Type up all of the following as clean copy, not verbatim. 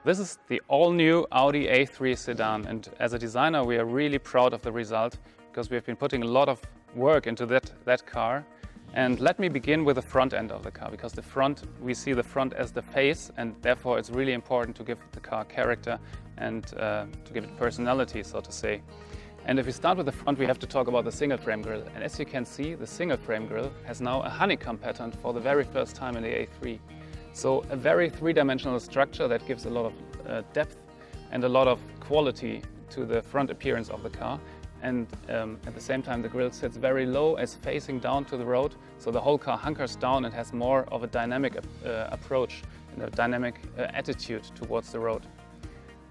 This is the all-new Audi A3 Sedan, and as a designer we are really proud of the result because we have been putting a lot of work into that car. And let me begin with the front end of the car, because we see the front as the face, and therefore it's really important to give the car character and to give it personality, so to say. And if we start with the front, we have to talk about the single frame grille. And as you can see, the single frame grille has now a honeycomb pattern for the very first time in the A3. So a very three-dimensional structure that gives a lot of depth and a lot of quality to the front appearance of the car. And at the same time, the grille sits very low as facing down to the road, so the whole car hunkers down and has more of a dynamic approach and a dynamic attitude towards the road.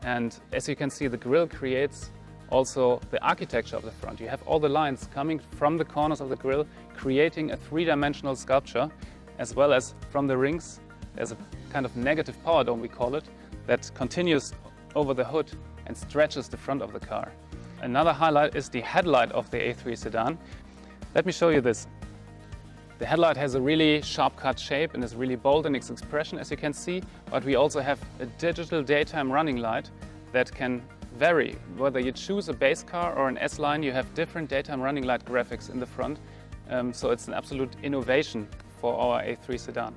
And as you can see, the grille creates also the architecture of the front. You have all the lines coming from the corners of the grille, creating a three-dimensional sculpture, as well as from the rings. There's a kind of negative power dome, we call it, that continues over the hood and stretches the front of the car. Another highlight is the headlight of the A3 Sedan. Let me show you this. The headlight has a really sharp-cut shape and is really bold in its expression, as you can see, but we also have a digital daytime running light that can vary. Whether you choose a base car or an S-Line, you have different daytime running light graphics in the front, so it's an absolute innovation for our A3 Sedan.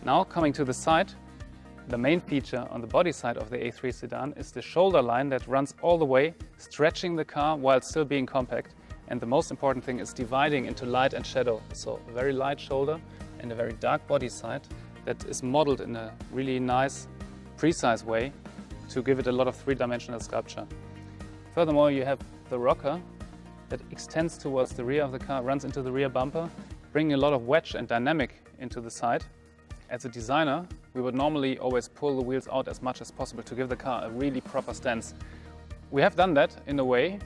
Now coming to the side, the main feature on the body side of the A3 Sedan is the shoulder line that runs all the way, stretching the car while still being compact. And the most important thing is dividing into light and shadow. So a very light shoulder and a very dark body side that is modeled in a really nice, precise way to give it a lot of three-dimensional sculpture. Furthermore, you have the rocker that extends towards the rear of the car, runs into the rear bumper, bringing a lot of wedge and dynamic into the side. As a designer, we would normally always pull the wheels out as much as possible to give the car a really proper stance. We have done that in a way,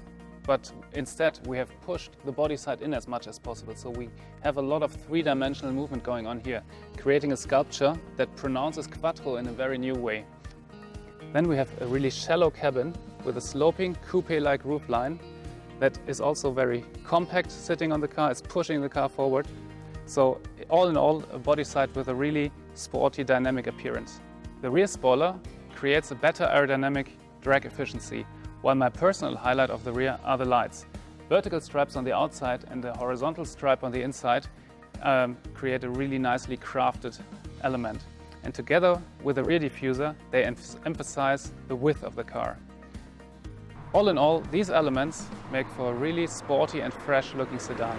but instead we have pushed the body side in as much as possible. So we have a lot of three-dimensional movement going on here, creating a sculpture that pronounces quattro in a very new way. Then we have a really shallow cabin with a sloping coupe-like roofline that is also very compact sitting on the car, is pushing the car forward. So all in all, a body side with a really sporty, dynamic appearance. The rear spoiler creates a better aerodynamic drag efficiency, while my personal highlight of the rear are the lights. Vertical stripes on the outside and the horizontal stripe on the inside create a really nicely crafted element. And together with the rear diffuser, they emphasize the width of the car. All in all, these elements make for a really sporty and fresh looking sedan.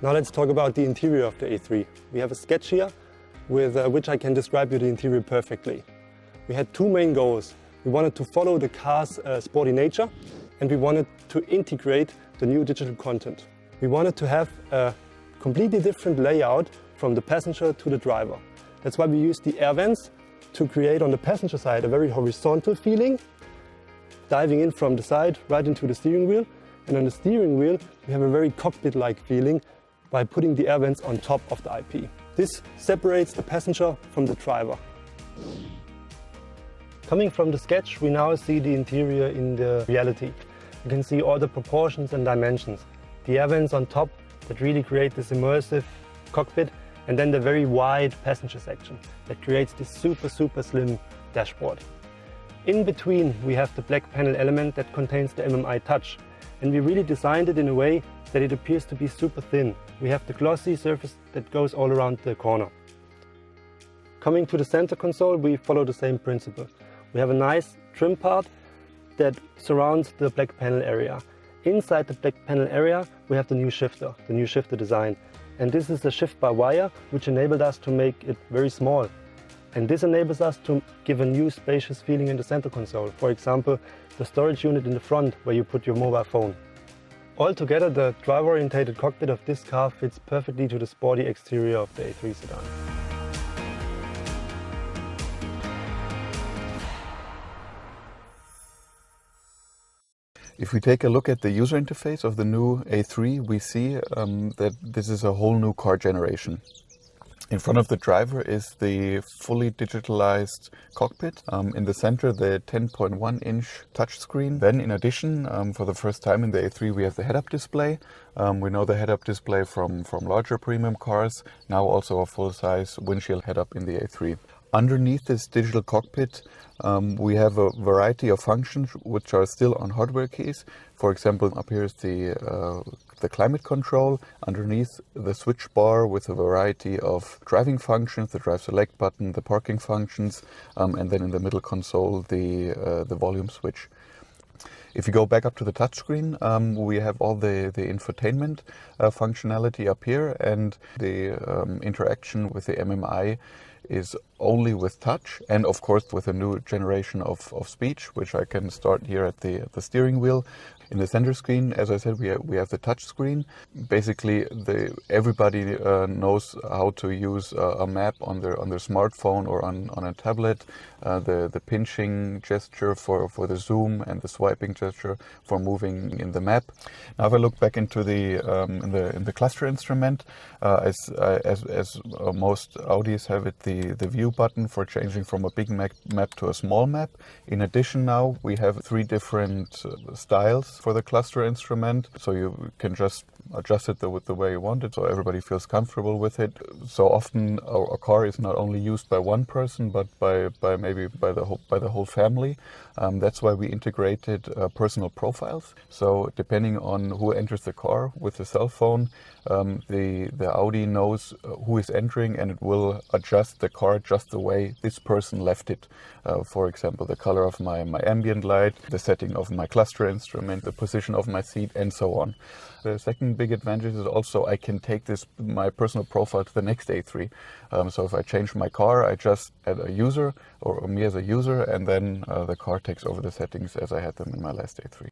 Now let's talk about the interior of the A3. We have a sketch here with which I can describe you the interior perfectly. We had two main goals. We wanted to follow the car's sporty nature, and we wanted to integrate the new digital content. We wanted to have a completely different layout from the passenger to the driver. That's why we used the air vents to create on the passenger side a very horizontal feeling, diving in from the side right into the steering wheel. And on the steering wheel we have a very cockpit-like feeling by putting the air vents on top of the IP. This separates the passenger from the driver. Coming from the sketch, we now see the interior in the reality. You can see all the proportions and dimensions. The air vents on top that really create this immersive cockpit, and then the very wide passenger section that creates this super slim dashboard. In between we have the black panel element that contains the MMI touch, and we really designed it in a way that it appears to be super thin. We have the glossy surface that goes all around the corner. Coming to the center console, we follow the same principle. We have a nice trim part that surrounds the black panel area. Inside the black panel area we have the new shifter design. And this is a shift by wire, which enabled us to make it very small. And this enables us to give a new spacious feeling in the center console. For example, the storage unit in the front where you put your mobile phone. Altogether, the driver-oriented cockpit of this car fits perfectly to the sporty exterior of the A3 Sedan. If we take a look at the user interface of the new A3, we see that this is a whole new car generation. In front of the driver is the fully digitalized cockpit. In the center, the 10.1-inch touchscreen. Then in addition, for the first time in the A3, we have the head-up display. We know the head-up display from larger premium cars. Now also a full-size windshield head-up in the A3. Underneath this digital cockpit, we have a variety of functions which are still on hardware keys. For example, up here is the climate control. Underneath, the switch bar with a variety of driving functions, the drive select button, the parking functions, and then in the middle console, the volume switch. If you go back up to the touchscreen, we have all the infotainment functionality up here, and the interaction with the MMI is only with touch, and of course with a new generation of speech, which I can start here at the steering wheel. In the center screen, as I said, we have the touch screen. Basically, everybody knows how to use a map on their smartphone or on a tablet. The pinching gesture for the zoom and the swiping gesture for moving in the map. Now, if I look back into in the cluster instrument, as most Audis have it, the view button for changing from a big map to a small map. In addition, now we have 3 different styles for the cluster instrument, so you can just adjust it the way you want it, so everybody feels comfortable with it. So often a car is not only used by one person, but by the whole family. That's why we integrated personal profiles. So depending on who enters the car with the cell phone, the Audi knows who is entering, and it will adjust the car just the way this person left it. For example, the color of my ambient light, the setting of my cluster instrument, the position of my seat, and so on. The second big advantage is also I can take my personal profile to the next A3. So if I change my car, I just add a user or me as a user, and then the car takes over the settings as I had them in my last A3.